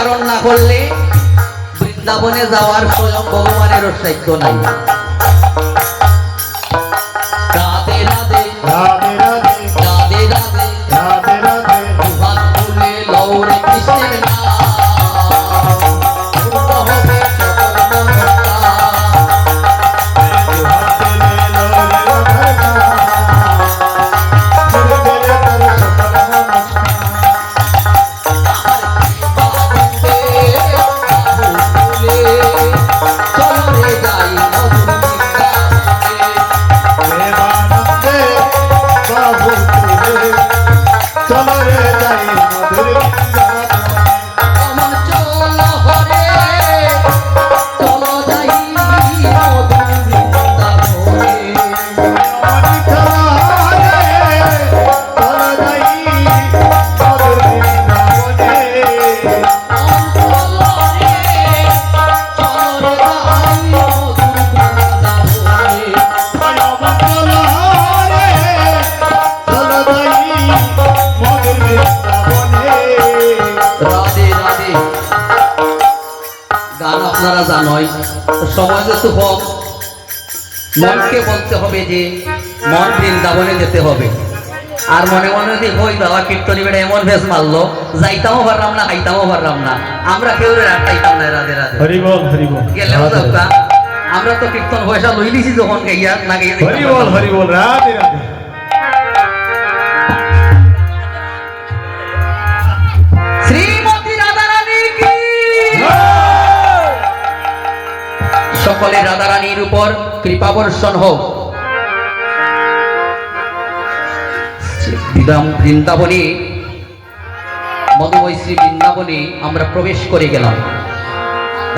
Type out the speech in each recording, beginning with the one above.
উচ্চারণ না করলে বৃন্দাবনে যাওয়ার স্বয়ং ভগবানের সাধ্য নাই। রাধে রাধে রাধে রাধে রাধে রাধে রাধে রাধে হাত তুলে লৌরে কৃষ্ণের নাম পূর্ণ হবে সকল মনোকামনা। সমাজে তো হোক, মনকে বলতে হবে যে মন বৃন্দাবনে যেতে হবে। আর মনে মনে যদি হই বাবা কীর্তনী বেড়ে এমন ভেস মারলো, যাইতামও পারলাম না, খাইতামও পারলাম না, আমরা কেউ রাখতাইতাম না। রাধে রাধে হরি বল হরি বল। গেলেও দরকার, আমরা তো কীর্তন পয়সা লই দিছি যখন গাইয়া না গাইয়া হরি বল হরি বল। রাধে রাধে শ্রীমতী রাধারানী কি সকলে রাধারানীর উপর কৃপা বর্ষণ হোক। বৃন্দাবনে মধুময় শ্রী বৃন্দাবনে আমরা প্রবেশ করে গেলাম।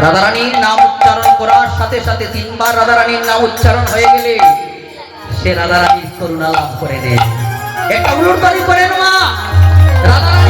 রাধারানীর নাম উচ্চারণ করার সাথে সাথে 3 বার রাধারানীর নাম উচ্চারণ হয়ে গেলে সে রাধারানীর করুণা লাভ করে নেয়। একটা উলুরতালি করেন মা রাধারানী